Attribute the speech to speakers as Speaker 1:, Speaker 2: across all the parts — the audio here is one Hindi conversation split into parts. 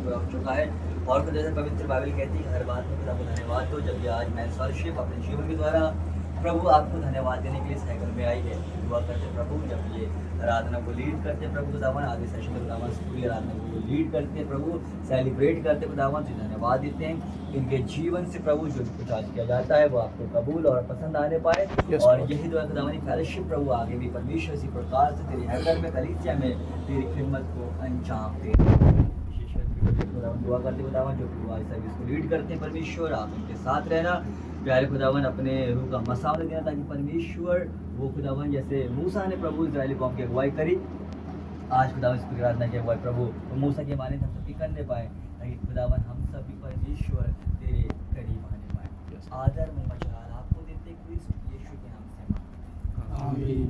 Speaker 1: पूरा हो चुका है। और खुदा से पवित्र बाइबल कहती है हर बात में खुदा को धन्यवाद दो। जब ये आज मेंस फेलोशिप अपने जीवन के द्वारा प्रभु आपको धन्यवाद देने के लिए साइकिल में आई है, दुआ करते प्रभु जब ये आराधना को लीड करते प्रभु खुदावन, आगे सेशन में खुदावन पूरी आराधना को लीड करते प्रभु, सेलिब्रेट करते खुदावन से धन्यवाद देते हैं। इनके जीवन से प्रभु जो कुछ आज किया जाता है वो आपको कबूल और पसंद आने पाए। और यही दुआ खुदावन फेलोशिप प्रभु आगे भी परमेश्वर इसी प्रकार से तेरी हैकर में कलीसिया में तेरी खिदमत को अंजाम दे। दुआ करते खुदावन जो आज सर्विस को लीड करते हैं परमेश्वर, आप उनके साथ रहना। प्यारे खुदावन अपने रूह का मसाला देना ताकि परमेश्वर वो खुदावन जैसे मूसा ने प्रभु इस्राएली कौम की अगुवाई करी, आज खुदावन इस आराधना की अगुवाई प्रभु तो मूसा के माने हम सभी करने पाए, ताकि खुदावन हम सभी परमेश्वर तेरे करीब आने पाए। आदर में मचाल आपको देते क्रिस्त यीशु के नाम से आमीन।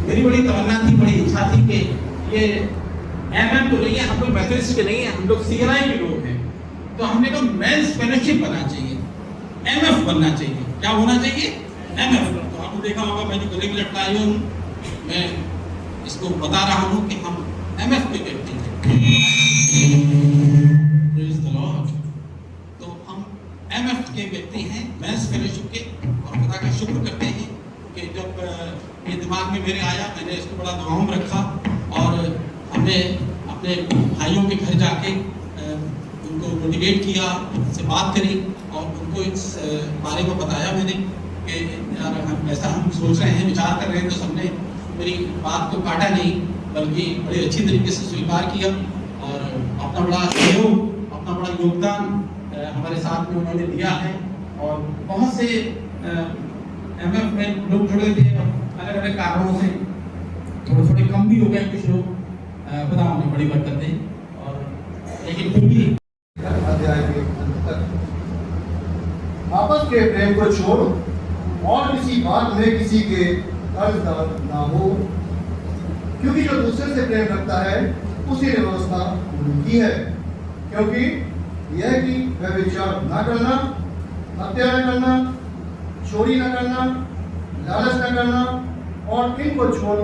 Speaker 2: मेरी बड़ी तमन्ना थी, बड़ी इच्छा थी कि ये एमएम तो नहीं है, हम लोग मेथोडिस्ट के नहीं है, हम लोग सीएनआई के लोग हैं, तो हमने कहा मेंस फेलोशिप बनना चाहिए, एमएफ बनना चाहिए। क्या होना चाहिए? एमएफ। तो आपने देखा होगा मैं जो गले में लटकाई हूँ, मैं इसको बता रहा हूँ कि हम एमएफ के व्यक्ति हैं। Praise the Lord. तो हम एमएफ के व्यक्ति हैं, मेंस फेलोशिप के, और खुदा का शुक्र करते हैं कि जब ये दिमाग में मेरे आया, मैंने इसको बड़ा दुआओं में रखा और हमने अपने भाइयों के घर जाके उनको मोटिवेट किया, उनसे बात करी और उनको इस बारे में बताया मैंने कि यार हम ऐसा हम सोच रहे हैं, विचार कर रहे हैं। तो सबने मेरी बात को काटा नहीं, बल्कि बड़ी अच्छी तरीके से स्वीकार किया और अपना बड़ा सहयोग, अपना बड़ा योगदान हमारे साथ में उन्होंने दिया है। और बहुत से एमएफ में लोग जुड़े थे, अलग अलग कारणों से थोड़े कम भी हो गए कुछ लोग, खुदा उन्हें बड़ी बरकत दे। और लेकिन फिर भी
Speaker 3: अध्याय के अंत तक आपस के प्रेम को छोड़ो और किसी बात में किसी के कर्जदार ना हो, क्योंकि जो दूसरे से प्रेम रखता है उसी ने व्यवस्था पूरी की है। क्योंकि यह कि व्यभिचार न करना, हत्या न करना, चोरी न करना, लालच न करना, और इनको छोड़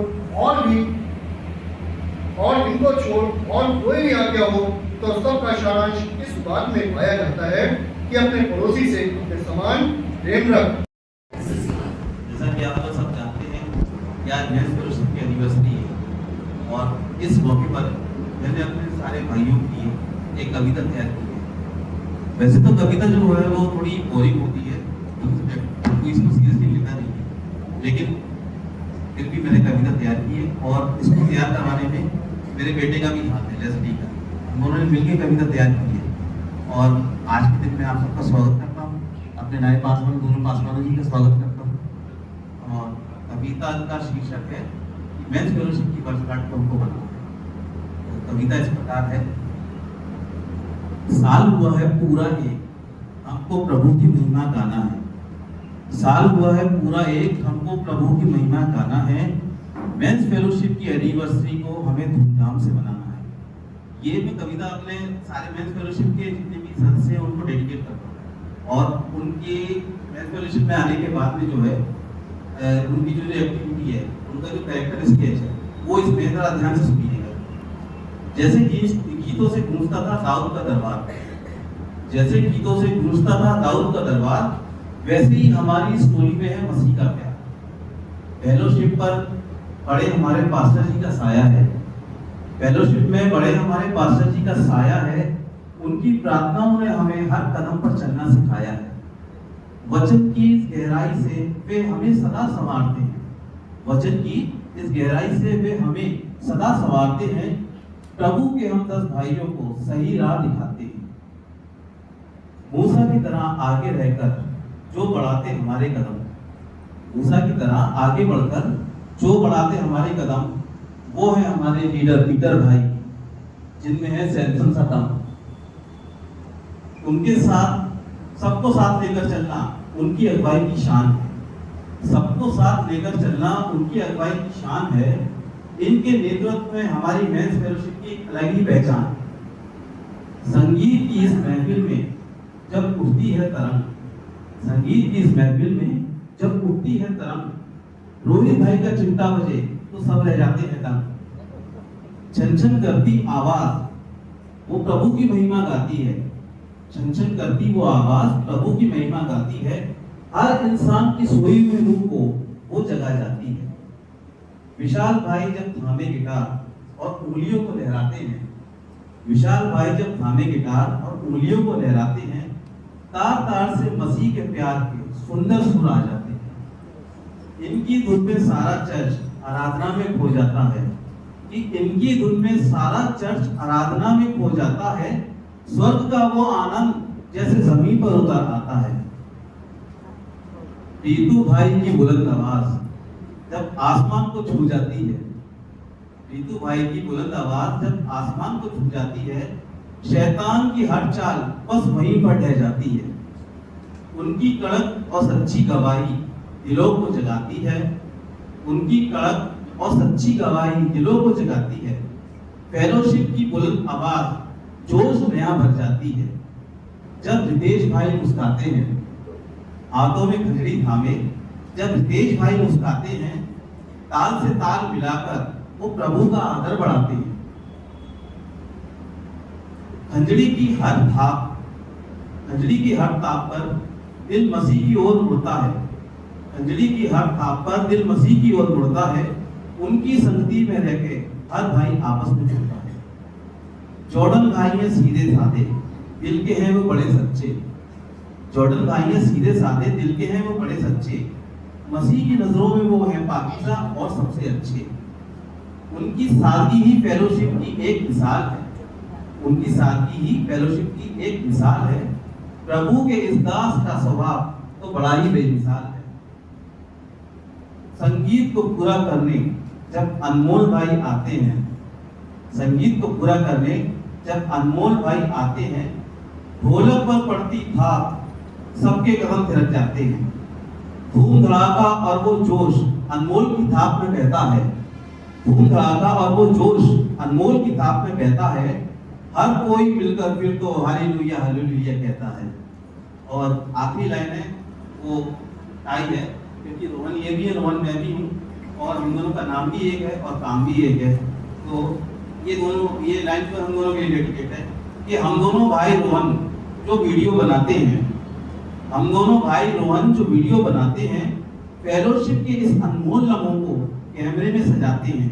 Speaker 3: और कोई भी आज्ञा हो तो सबका सारांश इस बात में पाया जाता है कि अपने पड़ोसी से अपने समान प्रेम रख।
Speaker 4: जैसा कि आप लोग सब जानते हैं कि आज मेंस फेलोशिप की एनिवर्सरी है और इस मौके पर मैंने अपने सारे भाइयों की एक कविता तैयार की है। वैसे तो कविता जो है वो थोड़ी बोरिंग होती है, कोई इसको सीरियसली लेता नहीं है, लेकिन फिर भी मैंने कविता तैयार की है और इसको तैयार करवाने में मेरे बेटे का भी हाथ है, लेस्ली का। उन्होंने मिलकर कविता तैयार की है और आज के दिन मैं आप सबका स्वागत करता हूँ, अपने नए पासवान दोनों पासवानों जी का स्वागत करता हूँ। और कविता का शीर्षक है कि मेंस फेलोशिप की वर्षगांठ को हमको बनाना है। तो कविता इस प्रकार है। साल हुआ है पूरा एक, हमको प्रभु की महिमा गाना है। साल हुआ है पूरा एक, हमको प्रभु की महिमा गाना है। मेंस फेलोशिप की एनिवर्सरी को हमें धूमधाम से मनाना है। ये मैं कविता अपने सारे मेंस फेलोशिप के जितने भी सदस्य हैं उनको डेडिकेट करता हूँ। और उनके मेंस फेलोशिप में आने के बाद में जो है उनकी जो एक्टिविटी है, उनका जो कैरेक्टर स्केच है, वो इसमें जरा ध्यान से सुनिएगा। जैसे गीतों से गूंजता था दाऊद का दरबार, जैसे गीतों से गूंजता था दाऊद का दरबार, वैसे ही हमारी स्टोरी में है मसीह का प्यार। फेलोशिप पर बड़े हमारे पास्टर जी का साया है, फेलोशिप में बड़े हमारे पास्टर जी का साया है। उनकी प्रार्थनाओं ने हमें हर कदम पर चलना सिखाया है। वचन की गहराई से वे हमें सदा संवारते हैं। वचन की इस गहराई से वे हमें सदा संवारते हैं। प्रभु के हम 10 भाइयों को सही राह दिखाते हैं। मूसा की तरह आगे रहकर जो बढ़ाते हमारे कदम, मूसा की तरह आगे बढ़कर जो बढ़ाते हमारे कदम, वो है हमारे लीडर पीटर भाई, जिनमें है सैमसन सतम। उनके साथ सबको साथ लेकर चलना उनकी अगुवाई की शान है। सबको साथ लेकर चलना उनकी अगुवाई की शान है। इनके नेतृत्व में हमारी मेंस फेलोशिप की अलग ही पहचान है। संगीत की इस महफिल में जब उठती है तरंग, संगीत की इस महफिल में जब उठती है तरंग, रोहित भाई का चिमटा बजे तो सब रह जाते हैं दंग। छन छन करती आवाज वो प्रभु की महिमा गाती है। छन छन करती वो आवाज प्रभु की महिमा गाती है। हर इंसान की सोई हुई रूह को वो जगा जाती है। विशाल भाई जब थामे गिटार और उंगलियों को लहराते हैं, विशाल भाई जब थामे गिटार और उंगलियों को लहराते हैं, तार तार से मसीह के प्यार के सुंदर सुर आ जाते हैं। इनकी धुन में सारा चर्च आराधना में खो जाता है। कि इनकी धुन में सारा चर्च आराधना में खो जाता है। स्वर्ग का वो आनंद जैसे जमीन पर उतर आता है। रीतू भाई की बुलंद आवाज जब आसमान को छू जाती है, रीतू भाई की बुलंद आवाज जब आसमान को छू जाती है, शैतान की हर चाल बस वहीं पर ढह जाती है। उनकी कड़क और सच्ची गवाही दिलों को जगाती है। उनकी कड़क और सच्ची गवाही दिलों को जगाती है। फेलोशिप की बुलंद आवाज जोश नया भर जाती है। जब रितेश भाई मुस्कुराते हैं, हाथों में खंजरी थामे, जब रितेश भाई मुस्कुराते हैं, ताल से ताल मिलाकर वो प्रभु का आदर बढ़ाते हैं। खंजरी की हर थाप पर दिल मसीह की ओर मुड़ता है। खंजरी की हर थाप पर दिल मसीह की ओर मुड़ता है। उनकी संगति में रह के हर भाई आपस में जुड़ता है। जॉर्डन भाई है सीधे साधे, दिल के हैं वो बड़े सच्चे। जॉर्डन भाई है सीधे साधे, दिल के हैं वो बड़े सच्चे। मसीह की नजरों में वो हैं पाकीज़ा और सबसे अच्छे। उनकी सादगी ही फेलोशिप की एक मिसाल है। उनकी सादगी ही फेलोशिप की एक मिसाल है। प्रभु के इस दास का स्वभाव तो बड़ा ही बेमिसाल है। संगीत को पूरा करने जब अनमोल भाई आते हैं, संगीत को पूरा करने जब अनमोल भाई आते हैं, ढोलक पर पड़ती थाप सबके कदम थिरक जाते हैं। धूम धड़ाका और वो जोश अनमोल की थाप में बहता है। धूम धड़ाका और वो जोश अनमोल की थाप में बहता है। हर कोई मिलकर फिर तो हालेलुया हालेलुया कहता है। और आखिरी लाइन है वो टाई है, क्योंकि रोहन ये भी है, रोहन मैं भी हूँ, और हम दोनों का नाम भी एक है और काम भी एक है। तो ये दोनों, ये लाइन तो हम दोनों के लिए डेडिकेट है कि हम दोनों भाई रोहन जो वीडियो बनाते हैं, हम दोनों भाई रोहन जो वीडियो बनाते हैं, फेलोशिप के इस अनमोल लम्हों को कैमरे में सजाते हैं।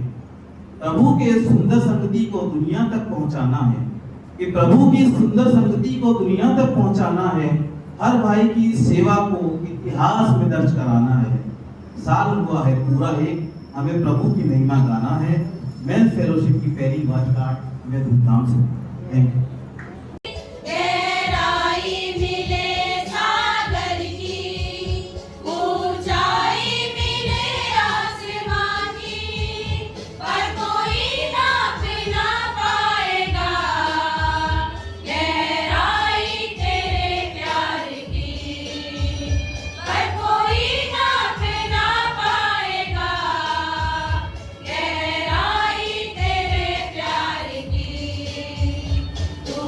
Speaker 4: प्रभु के सुंदर संगति को दुनिया तक पहुंचाना है, कि प्रभु की सुंदर संगति को दुनिया तक पहुंचाना है। हर भाई की सेवा को इतिहास में दर्ज कराना है। साल हुआ है पूरा एक, हमें प्रभु की महिमा गाना है। मेंस फेलोशिप की पहली वर्षगांठ हमें धूमधाम से। Thank you.
Speaker 5: तू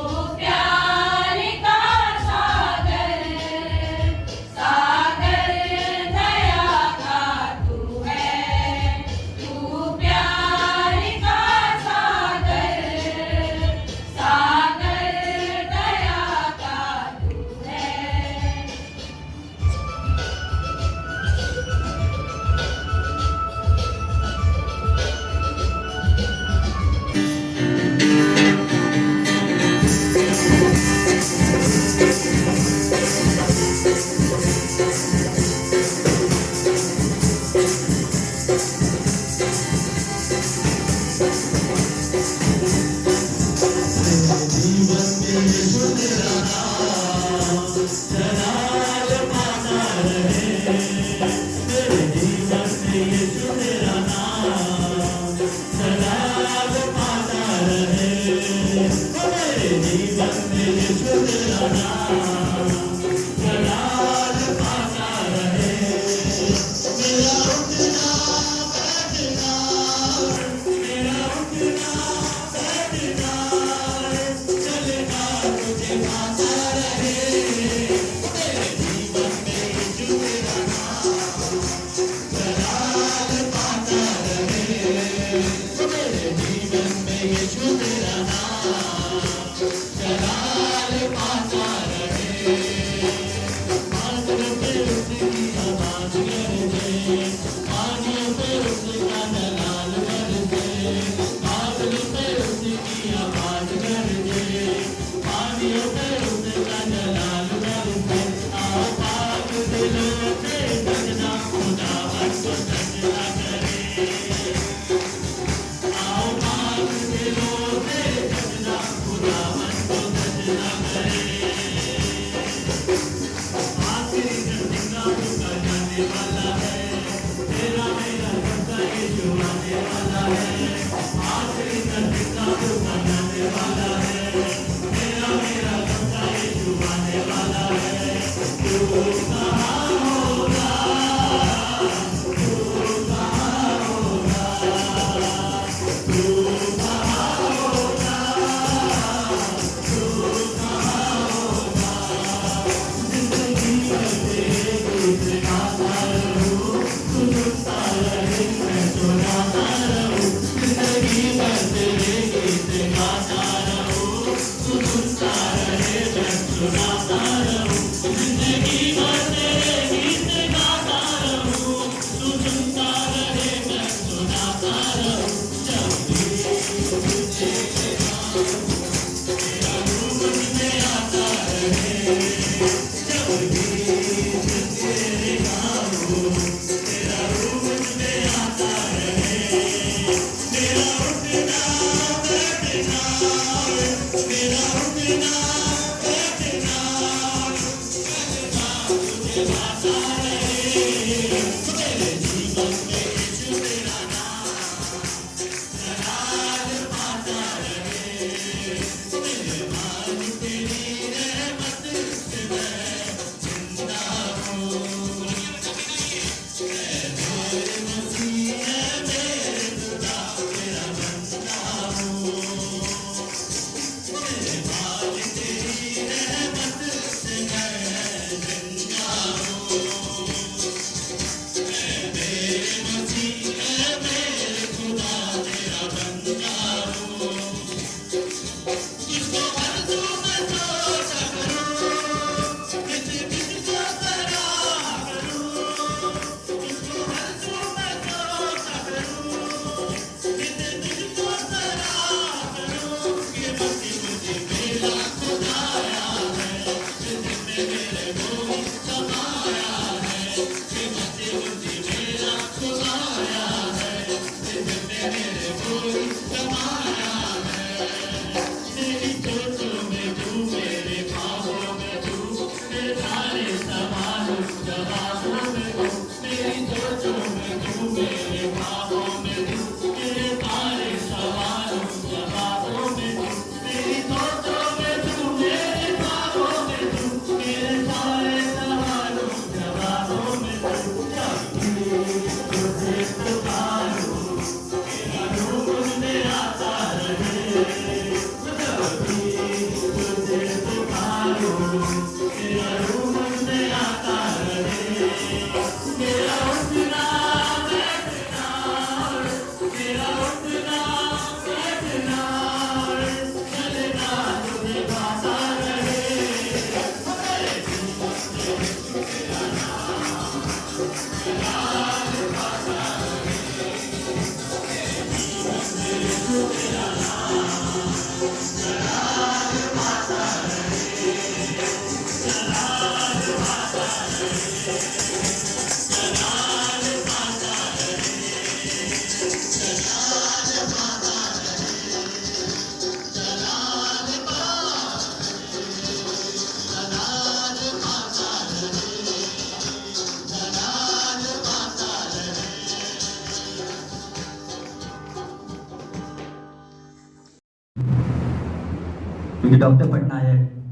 Speaker 1: क्योंकि डॉक्टर पटनायक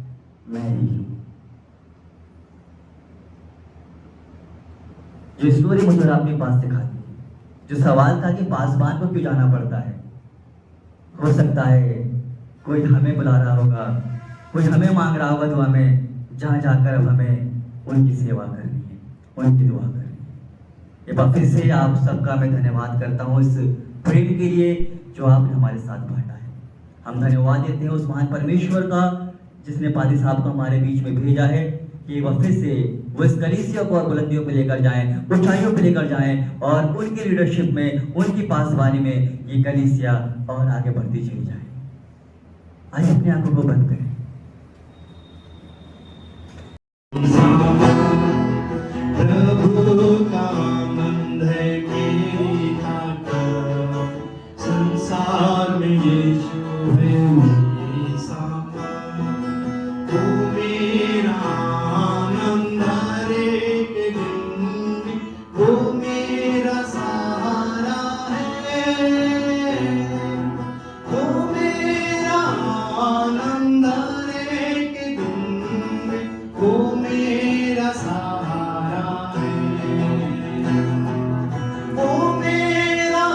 Speaker 1: मैं ही हूँ। जो स्टोरी मुझे और आपके पास सिखाती है, जो सवाल था कि पासवान को क्यों जाना पड़ता है, हो सकता है कोई हमें बुला रहा होगा, कोई हमें मांग रहा होगा दुआ में, जहाँ जाकर अब हमें उनकी सेवा करनी है, उनकी दुआ करनी है। एक बार फिर से आप सबका मैं धन्यवाद करता हूँ इस प्रेम के लिए जो आपने हमारे साथ बांटा है। हम धन्यवाद देते हैं उस महान परमेश्वर का जिसने पादी साहब को हमारे बीच में भेजा है कि वह फिर से वो इस कलीसिया को और बुलंदियों पे लेकर जाएं, ऊंचाइयों पे लेकर जाएं और उनकी लीडरशिप में, उनकी पासवानी में ये कलीसिया और आगे बढ़ती चली जाए। आइए अपनी आंखों को बंद करें।
Speaker 5: प्रभु का आनंद है मेरी ताकत, संसार में यीशु है मेरी सामर्थ। वो मेरा आनंद हर एक दिन में, वो मेरा सहारा है। वो मेरा आनंद हर एक दिन में, वो मेरा सहारा है। वो मेरा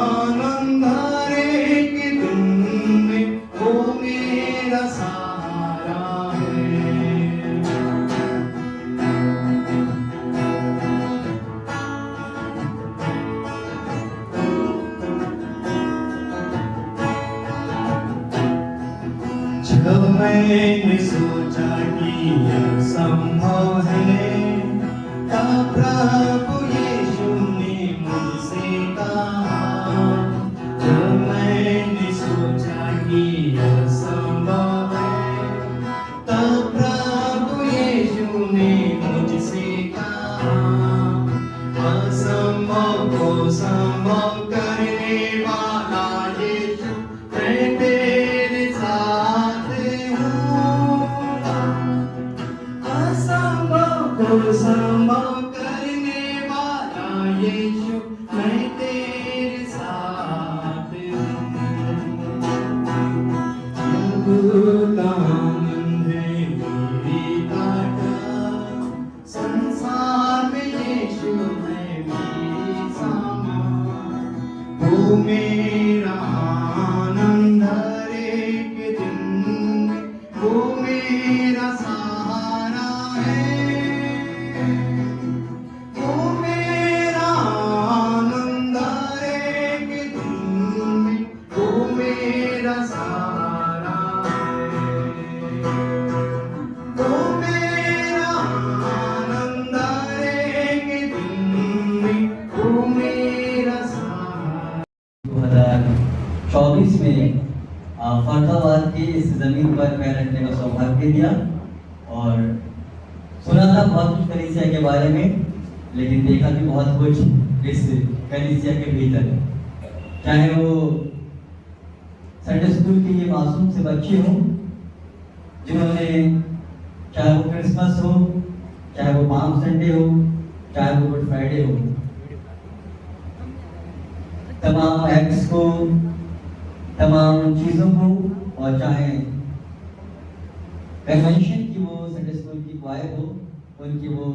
Speaker 5: आनंद हर एक दिन में, वो मेरा सहारा है। जब मैंने सोचा कि यह संभव है, तब प्रभु यीशु ने मुझसे कहा। जब मैंने सोचा कि यह संभव है, तब प्रभु यीशु ने मुझसे कहा। असंभव को संभव करने वाला यीशु, मैं तेरे साथ हूँ। असंभव को संभव करने वाला यीशु, मैं तेरे साथ हूँ। प्रभु का आनंद है मेरी ताकत, संसार में यीशु है मेरी सामर्थ। वो मेरा आनंद हर एक दिन में, वो मेरा सहारा है। वो मेरा आनंद हर एक दिन में, वो मेरा सहारा है। वो मेरा आनंद हर एक दिन में, वो मेरा सहारा।
Speaker 1: 2024 में फरीदाबाद की इस जमीन पर पैर रखने का सौभाग्य दिया और सुना था बहुत कुछ कलीसिया के बारे में, लेकिन देखा भी बहुत कुछ इस कलीसिया के भीतर। चाहे वो संडे स्कूल के ये मासूम से बच्चे हों जिन्होंने, चाहे वो क्रिसमस हो, चाहे वो पाम संडे हो, चाहे वो गुड फ्राइडे हो, तमाम एक्ट्स को, तमाम चीज़ों को, और चाहे कन्वेंशन की वो संडे स्कूल की क्वायर हो, उनकी वो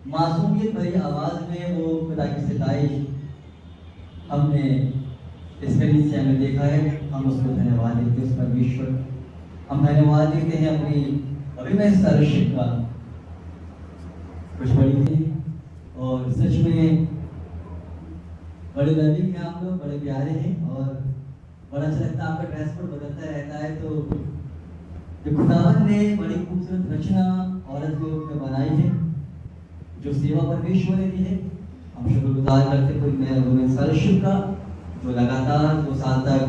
Speaker 1: मासूमियत भरी आवाज़ में वो खुदा की सिताइश हमने इस कलीसिया में देखा है। हम उसको धन्यवाद देते हैं, उस परमेश्वर हम धन्यवाद देते हैं अपनी अभिनय फellowship का। कुछ बड़ी थी और सच में बड़े लविंग हैं आप लोग, बड़े प्यारे हैं और बड़ा अच्छा लगता है। आपका ड्रेस कोड बदलता रहता है, तो जो खुदावन ने बड़ी खूबसूरत रचना औरत के रूप में बनाई है, जो सेवा परमेश्वर ने दी है, हम शुक्रगुजार करते हैं वुमेन्स फेलोशिप का जो लगातार 2 साल तक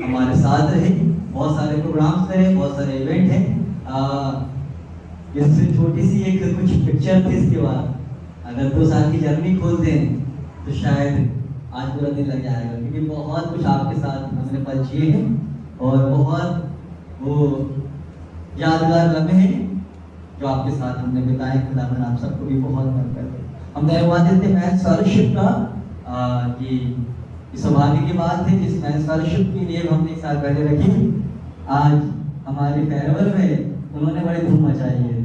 Speaker 1: हमारे साथ रहे। बहुत सारे प्रोग्राम्स रहे, बहुत सारे इवेंट हैं। इससे छोटी सी एक कुछ पिक्चर थी, इसके बाद अगर 2 साल की जर्नी खोल दें तो शायद आज पूरा दिन लग जाएगा, क्योंकि बहुत कुछ आपके साथ हमने पल जिए हैं और बहुत वो यादगार लम्हे हैं जो आपके साथ हमने बिताए। खुदावन आप सबको भी बहुत मदद करे। हम धन्यवाद देते हैं मैंस फेलोशिप का कि इस सौभाग्य की बात है जिस मैंस फेलोशिप की नींव हमने 1 साल पहले रखी। आज हमारे फेयरवेल में उन्होंने बड़ी धूम मचाई है।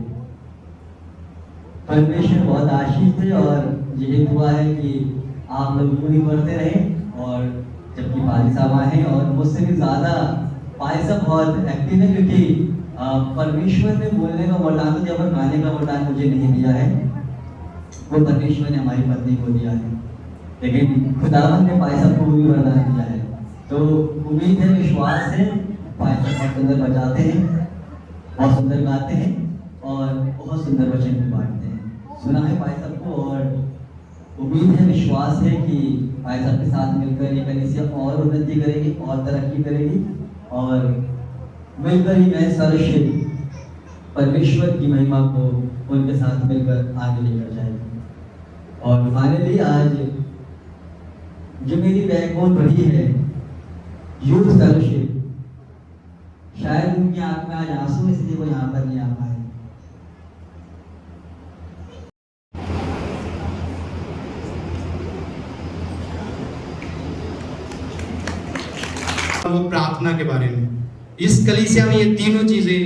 Speaker 1: परमेश्वर बहुत आशीष थे और यही दुआ है कि आप लोग यूं ही बढ़ते रहें। और जबकि पाली साहब आए हैं और मुझसे भी ज़्यादा पाली साहब बहुत एक्टिव है, क्योंकि परमेश्वर ने बोलने का वरदान तो दिया पर गाने का वरदान मुझे नहीं दिया है, वो परमेश्वर ने हमारी पत्नी को दिया है, लेकिन खुदावन ने पाली साहब को भी वरदान दिया है। तो उम्मीद है, विश्वास है, पाली साहब बहुत सुंदर बजाते हैं, बहुत सुंदर गाते हैं और बहुत सुंदर वचन भी बांटते हैं। सुना है पाली साहब को और उम्मीद है, विश्वास है कि पाली साहब के साथ मिलकर ये कलीसिया और उन्नति करेगी और तरक्की करेगी और मिलकर ही मैं सर्वश्रेष्ठ परमेश्वर की महिमा को उनके साथ मिलकर आगे लेकर जाएगी। और फाइनली आज जो मेरी बैकबोन रही है यूथ फेलोशिप, शायद उनकी आंख में आज आंसू इसलिए वो यहाँ पर नहीं आ पाए।
Speaker 5: वो प्रार्थना के बारे में, इस कलीसिया में ये तीनों चीजें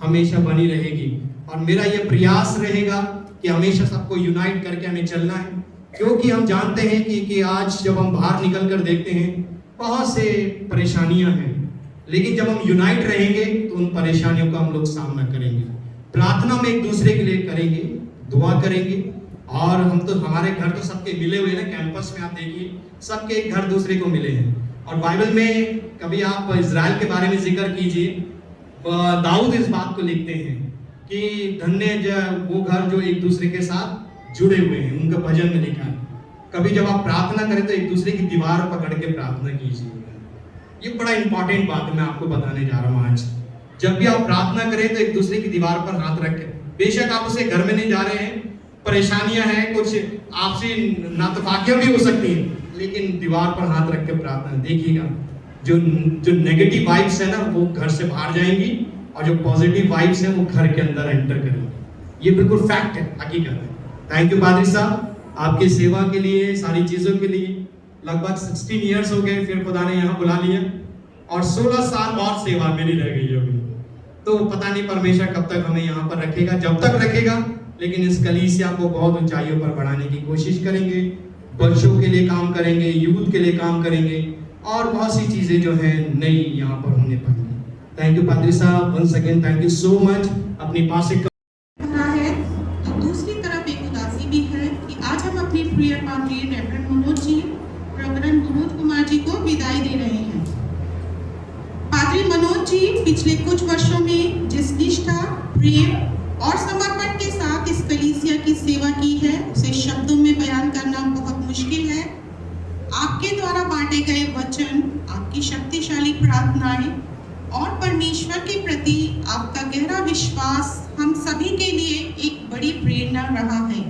Speaker 5: हमेशा बनी रहेगी और मेरा ये प्रयास रहेगा कि हमेशा सबको यूनाइट करके हमें चलना है, क्योंकि हम जानते हैं कि आज जब हम बाहर निकल कर देखते हैं बहुत से परेशानियां हैं, लेकिन जब हम यूनाइट रहेंगे तो उन परेशानियों का हम लोग सामना करेंगे। प्रार्थना में एक दूसरे के लिए करेंगे, दुआ करेंगे और हम तो हमारे घर तो सबके मिले हुए हैं, कैंपस में आप देखिए सबके एक घर दूसरे को मिले हैं। और बाइबल में कभी आप इज़राइल के बारे में जिक्र कीजिए, दाऊद इस बात को लिखते हैं कि धन्य वो घर जो एक दूसरे के साथ जुड़े हुए हैं, उनका भजन में लिखा है। कभी जब आप प्रार्थना करें तो एक दूसरे की दीवार पकड़ के प्रार्थना कीजिए। ये बड़ा इंपॉर्टेंट बात है, मैं आपको बताने जा रहा हूँ आज। जब भी आप प्रार्थना करें तो एक दूसरे की दीवार पर हाथ रखें। बेशक आप उसे घर में नहीं जा रहे हैं, परेशानियां हैं, कुछ आपसी नातफाकियां भी हो सकती हैं, लेकिन दीवार पर हाथ रख के प्रार्थना देखिएगा, जो नेगेटिव वाइब्स है ना वो घर से बाहर जाएंगी और जो पॉजिटिव वाइब्स हैं वो घर के अंदर एंटर करेंगी। ये बिल्कुल फैक्ट है, हकीकत है। थैंक यू पादरी साहब आपकी सेवा के लिए, सारी चीजों के लिए। लगभग 16 इयर्स हो गए, फिर खुदा ने यहाँ बुला लिया और 16 साल और सेवा मेरी रह गई अभी। तो पता नहीं परमेश्वर कब तक हमें यहाँ पर रखेगा, जब तक रखेगा, लेकिन इस कलीसिया को बहुत ऊंचाइयों पर बढ़ाने की कोशिश करेंगे। बच्चों के लिए काम करेंगे, यूथ के लिए काम करेंगे और बहुत सी चीजें जो है नई यहाँ पर होने पाएंगी। थैंक यू पादरी साहब, once again thank you so much. अपनी पास
Speaker 6: है तो दूसरी तरफ एक उदासी भी है कि आज हम अपने प्रिय पादरी रेवरेंड मनोज जी, रेवरेंड मनोज कुमार जी को विदाई दे रहे हैं। पादरी मनोज जी पिछले कुछ वर्षों में जिस निष्ठा, प्रेम और समर्पण के साथ इस कलीसिया की सेवा की है उसे शब्दों में बयान करना बहुत मुश्किल है। आपके द्वारा बांटे गए वचन, आपकी शक्तिशाली प्रार्थनाएं और परमेश्वर के प्रति आपका गहरा विश्वास हम सभी के लिए एक बड़ी प्रेरणा रहा है।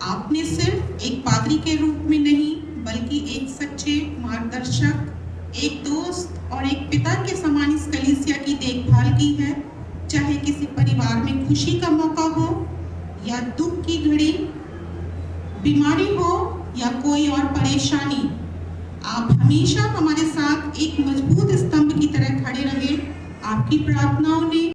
Speaker 6: आपने सिर्फ एक पादरी के रूप में नहीं बल्कि एक सच्चे मार्गदर्शक, एक दोस्त और एक पिता के समान इस कलीसिया की देखभाल की है। चाहे किसी परिवार में खुशी का मौका हो या दुख की घड़ी, बीमारी हो या कोई और परेशानी, आप हमेशा हमारे साथ एक मजबूत स्तंभ की तरह खड़े रहे। आपकी प्रार्थनाओं ने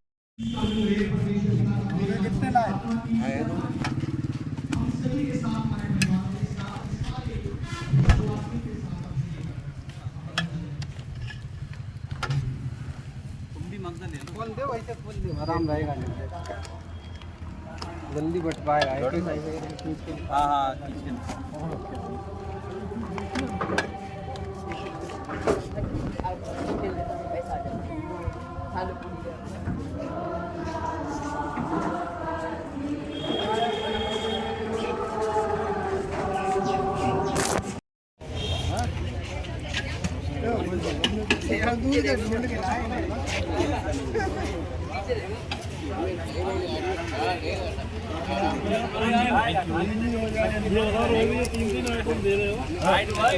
Speaker 7: आराम रहेगा, जल्दी बट पाएगा। हाँ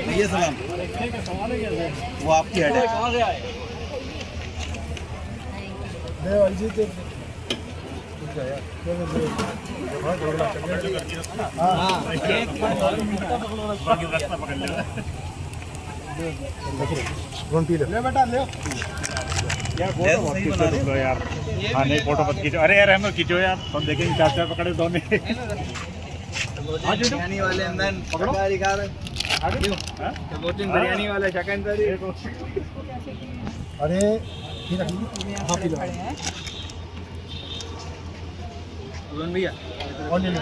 Speaker 4: ये सलाम वो आपकी हेड है।
Speaker 7: कहाँ से आए?
Speaker 3: ले बेटा ले।
Speaker 8: यार फोटो मत खींचो तुम लोग यार। हाँ नहीं फोटो मत खींचो। अरे यार हम लोग खींचो यार, हम देखेंगे 4 पकड़े दोनों।
Speaker 7: बिरयानी वाले अंदर
Speaker 8: पकड़ो।
Speaker 7: बिरयानी वाले सेकंड
Speaker 3: अरे
Speaker 7: भैया
Speaker 3: और ले लो।